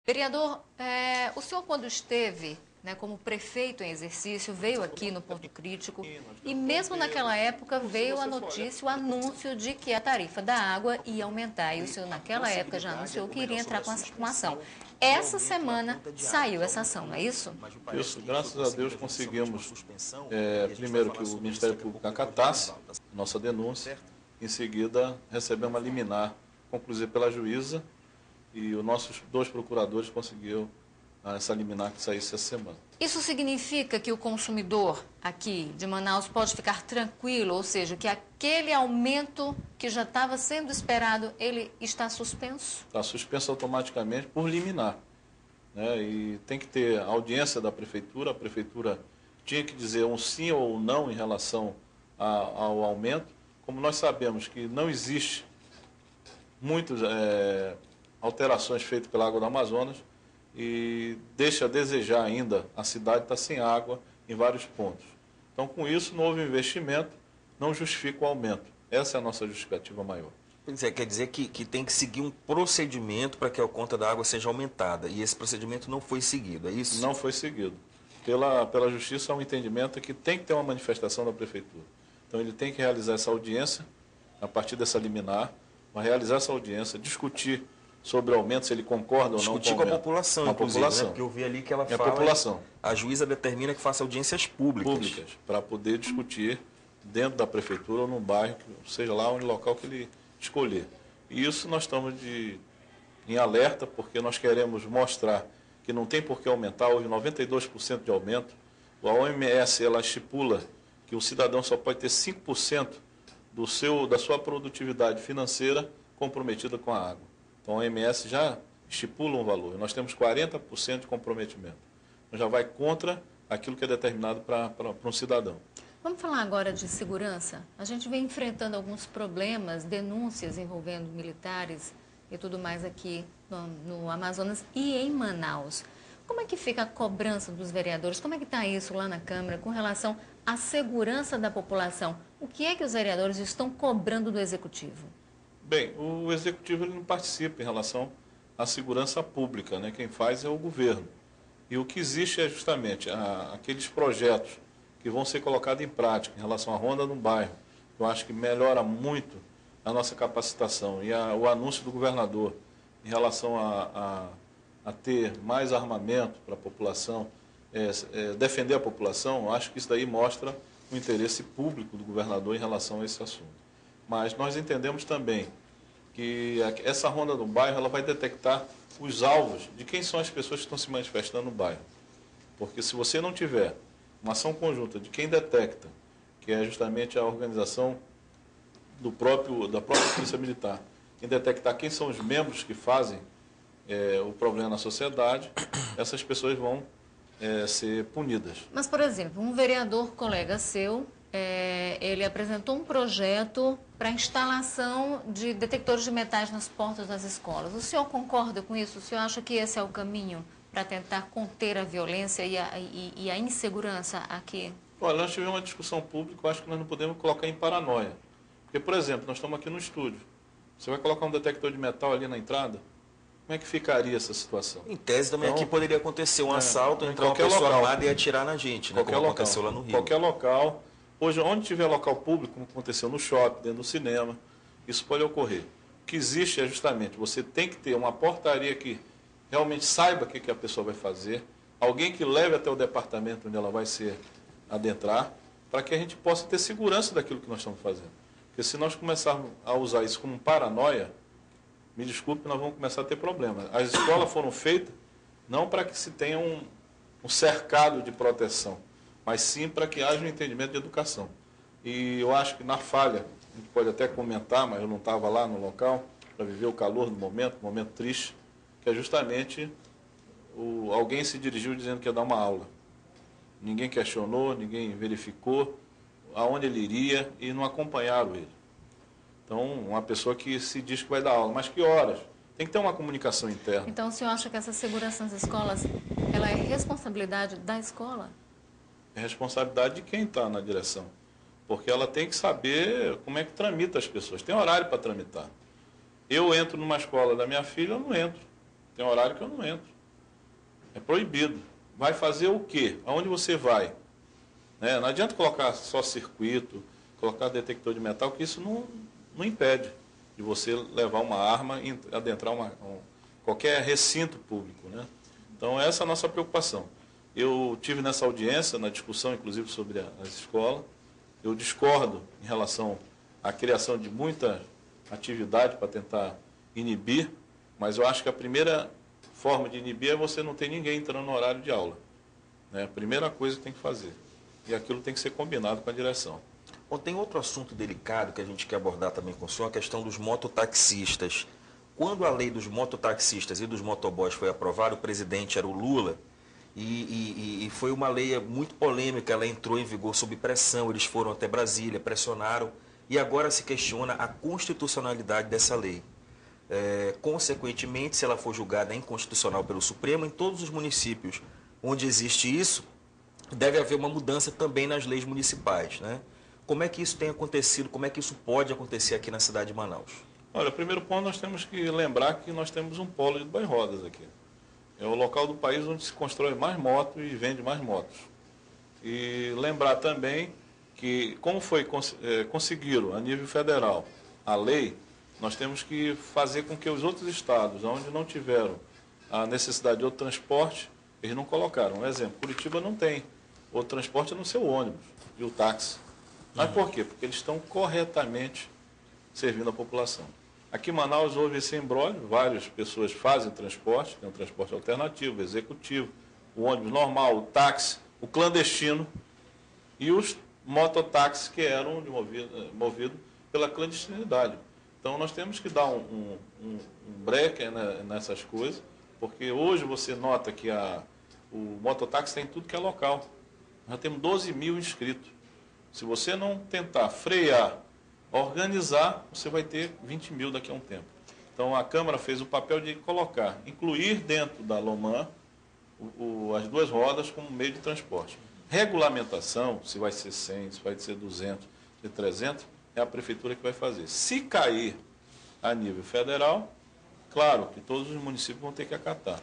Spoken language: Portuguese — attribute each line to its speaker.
Speaker 1: Vereador, o senhor quando esteve, né, como prefeito em exercício, veio aqui no Ponto Crítico e mesmo naquela época veio a notícia, o anúncio de que a tarifa da água ia aumentar e o senhor naquela época já anunciou que iria entrar com uma ação. Essa semana saiu essa ação, não é isso?
Speaker 2: Isso, graças a Deus conseguimos, primeiro que o Ministério Público acatasse nossa denúncia, em seguida recebemos uma liminar concluída pela juíza e os nossos 2 procuradores conseguiram essa liminar que saísse essa semana.
Speaker 1: Isso significa que o consumidor aqui de Manaus pode ficar tranquilo, ou seja, que aquele aumento que já estava sendo esperado, ele está suspenso?
Speaker 2: Está suspenso automaticamente por liminar, né? E tem que ter audiência da Prefeitura, a Prefeitura tinha que dizer um sim ou um não em relação ao aumento. Como nós sabemos que não existe muitas alterações feitas pela água do Amazonas, e deixa a desejar ainda, a cidade está sem água em vários pontos. Então, com isso, não houve investimento, não justifica o aumento. Essa é a nossa justificativa maior.
Speaker 3: Quer dizer que tem que seguir um procedimento para que a conta da água seja aumentada, e esse procedimento não foi seguido, é isso?
Speaker 2: Não foi seguido. Pela Justiça, há um entendimento que tem que ter uma manifestação da Prefeitura. Então, ele tem que realizar essa audiência, a partir dessa liminar, vai realizar essa audiência, discutir sobre o aumento, se ele concorda ou não com o aumento.
Speaker 3: Discutir com a população,
Speaker 2: com a
Speaker 3: inclusive,
Speaker 2: população.
Speaker 3: né? Porque eu vi ali que ela fala...
Speaker 2: A população.
Speaker 3: A juíza determina que faça audiências públicas.
Speaker 2: Para poder discutir dentro da prefeitura ou num bairro, seja lá onde local que ele escolher. E isso nós estamos em alerta, porque nós queremos mostrar que não tem por que aumentar, houve 92% de aumento. A OMS, ela estipula que o cidadão só pode ter 5% da sua produtividade financeira comprometida com a água. Então, a OMS já estipula um valor. Nós temos 40% de comprometimento. Então, já vai contra aquilo que é determinado para um cidadão.
Speaker 1: Vamos falar agora de segurança. A gente vem enfrentando alguns problemas, denúncias envolvendo militares e tudo mais aqui no Amazonas e em Manaus. Como é que fica a cobrança dos vereadores? Como é que está isso lá na Câmara com relação à segurança da população? O que é que os vereadores estão cobrando do Executivo?
Speaker 2: Bem, o Executivo ele não participa em relação à segurança pública, né? Quem faz é o governo. E o que existe é justamente aqueles projetos que vão ser colocados em prática em relação à ronda no bairro. Eu acho que melhora muito a nossa capacitação. E o anúncio do governador em relação a ter mais armamento para a população, defender a população, eu acho que isso daí mostra o interesse público do governador em relação a esse assunto. Mas nós entendemos também que essa ronda do bairro ela vai detectar os alvos de quem são as pessoas que estão se manifestando no bairro. Porque se você não tiver uma ação conjunta de quem detecta, que é justamente a organização da própria Polícia Militar, em detectar quem são os membros que fazem o problema na sociedade, essas pessoas vão ser punidas.
Speaker 1: Mas, por exemplo, um vereador colega seu, ele apresentou um projeto para instalação de detectores de metais nas portas das escolas. O senhor concorda com isso? O senhor acha que esse é o caminho para tentar conter a violência e a insegurança aqui?
Speaker 2: Olha, nós tivemos uma discussão pública, eu acho que nós não podemos colocar em paranoia. Porque, por exemplo, nós estamos aqui no estúdio. Você vai colocar um detector de metal ali na entrada? Como é que ficaria essa situação?
Speaker 3: Em tese também
Speaker 2: então,
Speaker 3: aqui poderia acontecer um assalto, entrar uma pessoa armada e atirar na gente, né? Como aconteceu lá no Rio.
Speaker 2: Qualquer local. Hoje, onde tiver local público, como aconteceu no shopping, dentro do cinema, isso pode ocorrer. O que existe é justamente, você tem que ter uma portaria que realmente saiba o que a pessoa vai fazer, alguém que leve até o departamento onde ela vai se adentrar, para que a gente possa ter segurança daquilo que nós estamos fazendo. Porque se nós começarmos a usar isso como paranoia, me desculpe, nós vamos começar a ter problemas. As escolas foram feitas não para que se tenha um cercado de proteção, mas sim para que haja um entendimento de educação. E eu acho que na falha, a gente pode até comentar, mas eu não estava lá no local, para viver o calor do momento, um momento triste, que é justamente alguém se dirigiu dizendo que ia dar uma aula. Ninguém questionou, ninguém verificou aonde ele iria e não acompanharam ele. Então, uma pessoa que se diz que vai dar aula, mas que horas? Tem que ter uma comunicação interna.
Speaker 1: Então, o senhor acha que essa segurança nas escolas, ela é responsabilidade da escola?
Speaker 2: É responsabilidade de quem está na direção. Porque ela tem que saber como é que tramita as pessoas. Tem horário para tramitar. Eu entro numa escola da minha filha, eu não entro. Tem horário que eu não entro. É proibido. Vai fazer o quê? Aonde você vai? Né? Não adianta colocar só circuito, colocar detector de metal, que isso não impede de você levar uma arma e adentrar qualquer recinto público. Né? Então, essa é a nossa preocupação. Eu tive nessa audiência, na discussão, inclusive, sobre as escolas. Eu discordo em relação à criação de muita atividade para tentar inibir, mas eu acho que a primeira forma de inibir é você não ter ninguém entrando no horário de aula. Né? A primeira coisa que tem que fazer. E aquilo tem que ser combinado com a direção.
Speaker 3: Bom, tem outro assunto delicado que a gente quer abordar também com o senhor, a questão dos mototaxistas. Quando a lei dos mototaxistas e dos motoboys foi aprovada, o presidente era o Lula, e foi uma lei muito polêmica, ela entrou em vigor sob pressão, eles foram até Brasília, pressionaram, e agora se questiona a constitucionalidade dessa lei. Consequentemente, se ela for julgada inconstitucional pelo Supremo, em todos os municípios onde existe isso, deve haver uma mudança também nas leis municipais, né? Como é que isso tem acontecido, como é que isso pode acontecer aqui na cidade de Manaus?
Speaker 2: Olha, o primeiro ponto, nós temos que lembrar que nós temos um polo de boi-rodas aqui. É o local do país onde se constrói mais motos e vende mais motos. E lembrar também que, como conseguiram a nível federal a lei, nós temos que fazer com que os outros estados, onde não tiveram a necessidade de outro transporte, eles não colocaram. Um exemplo, Curitiba não tem outro transporte a não ser o ônibus e o táxi. Mas por quê? Porque eles estão corretamente servindo a população. Aqui em Manaus houve esse imbróglio, várias pessoas fazem transporte, tem um transporte alternativo, executivo, o ônibus normal, o táxi, o clandestino e os mototáxis que eram movidos pela clandestinidade. Então nós temos que dar um break nessas coisas, porque hoje você nota que o mototáxi tem tudo que é local. Nós temos 12 mil inscritos. Se você não tentar frear, organizar, você vai ter 20 mil daqui a um tempo. Então a Câmara fez o papel de incluir dentro da Loman as duas rodas como meio de transporte. Regulamentação, se vai ser 100, se vai ser 200, se 300, é a Prefeitura que vai fazer. Se cair a nível federal, claro que todos os municípios vão ter que acatar.